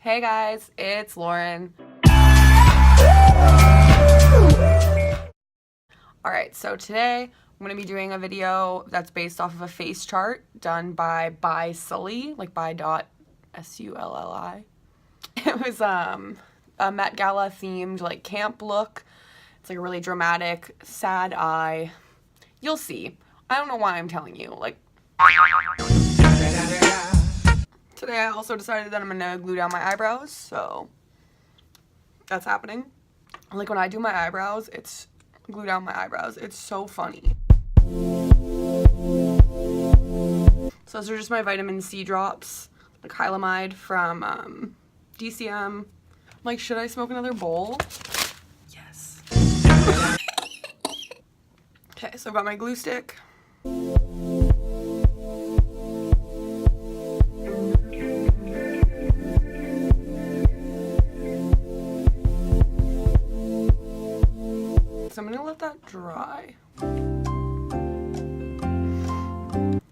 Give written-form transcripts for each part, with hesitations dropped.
Hey guys, it's Lauren. Alright, so today I'm going to be doing a video that's based off of a face chart done by.sulli, like by.sulli. It was a Met Gala themed like camp look. It's like a really dramatic, sad eye. You'll see. I don't know why I'm telling you. Like, today I also decided that I'm gonna glue down my eyebrows, so that's happening. Like when I do my eyebrows, it's glue down my eyebrows. It's so funny. So those are just my vitamin C drops, like Hylamide from DCM. Like, should I smoke another bowl? Yes. Okay, so I've got my glue stick. So I'm gonna let that dry.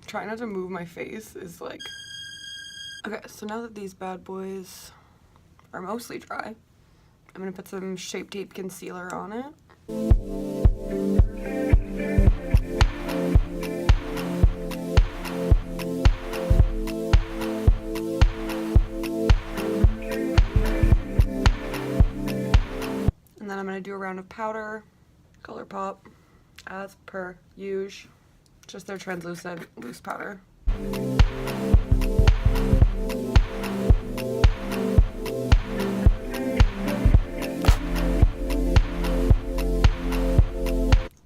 Trying not to move my face is like... Okay, so now that these bad boys are mostly dry, I'm gonna put some Shape Tape concealer on it. And then I'm gonna do a round of powder. Colourpop, as per usual, just their translucent loose powder.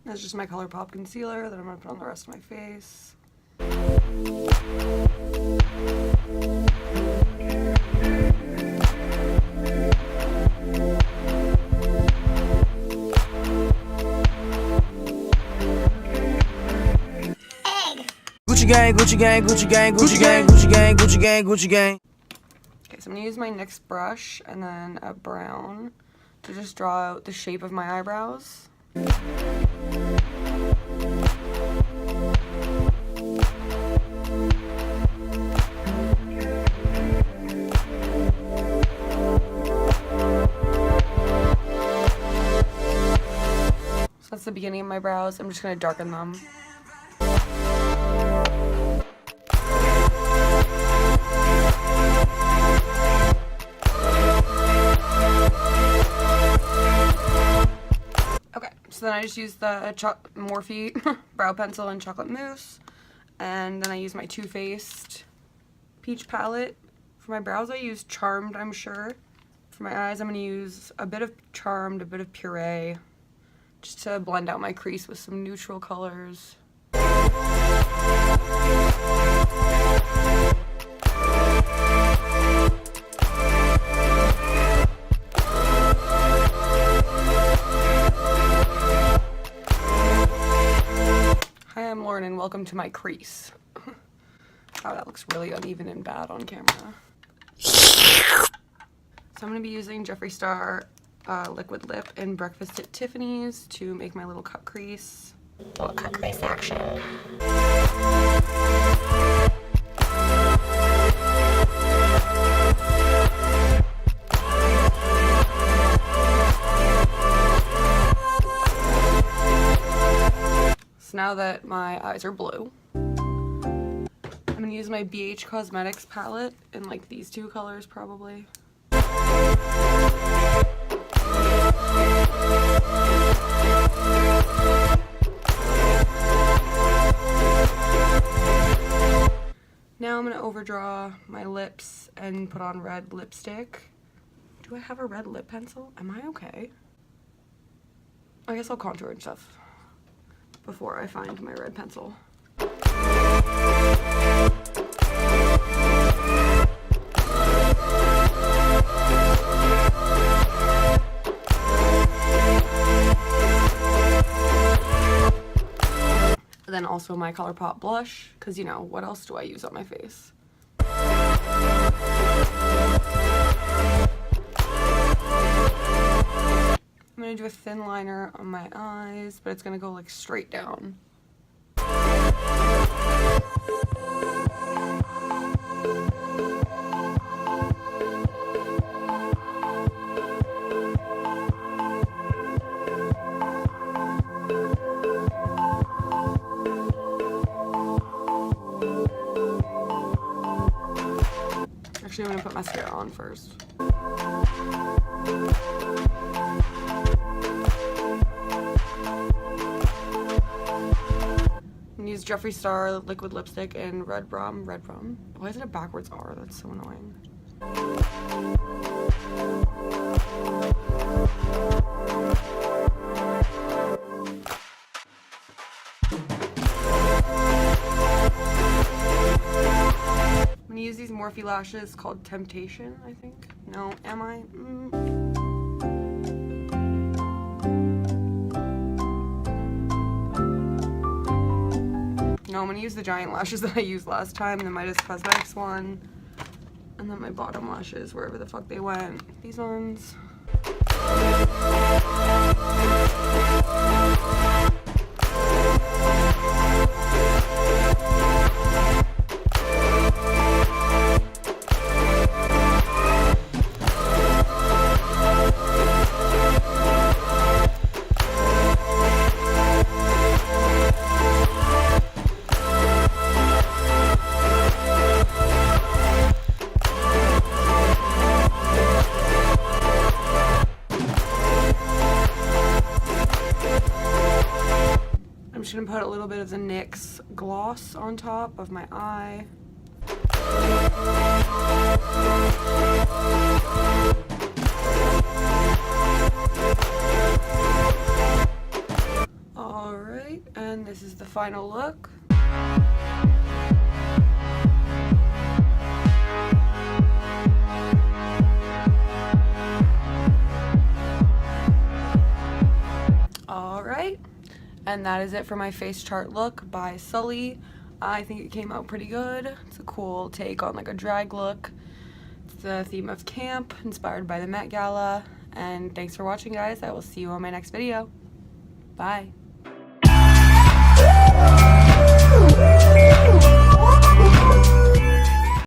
That's just my Colourpop concealer that I'm gonna put on the rest of my face. Gucci gang, Gucci gang, Gucci gang, Gucci gang, Gucci gang, Gucci gang, Gucci gang. Okay, so I'm gonna use my NYX brush and then a brown to just draw out the shape of my eyebrows. So that's the beginning of my brows. I'm just gonna darken them. So then I just use the Morphe brow pencil and chocolate mousse, and then I use my Too Faced peach palette. For my brows I use Charmed, I'm sure. For my eyes I'm going to use a bit of Charmed, a bit of Puree, just to blend out my crease with some neutral colors. And welcome to my crease. Wow, that looks really uneven and bad on camera. So I'm going to be using Jeffree Star liquid lip in Breakfast at Tiffany's to make my little cut crease. Little cut crease action. Now that my eyes are blue, I'm going to use my BH Cosmetics palette in like these two colors probably. Now I'm going to overdraw my lips and put on red lipstick. Do I have a red lip pencil? Am I okay? I guess I'll contour and stuff before I find my red pencil. Then also my Colourpop blush, because you know, what else do I use on my face? I'm going to do a thin liner on my eyes, but it's going to go like straight down. Actually, I'm gonna put mascara on first. I'm gonna use Jeffree Star liquid lipstick in redrum. Why is it a backwards R? That's so annoying. I'm gonna use these Morphe lashes called Temptation, I think. No, am I? No, I'm gonna use the giant lashes that I used last time, the Midas Cosmetics one. And then my bottom lashes, wherever the fuck they went. These ones. I'm just gonna put a little bit of the NYX gloss on top of my eye. Alright, and this is the final look. Alright. And that is it for my face chart look by Sulli. I think it came out pretty good. It's a cool take on like a drag look. It's the theme of camp, inspired by the Met Gala. And thanks for watching, guys. I will see you on my next video. Bye.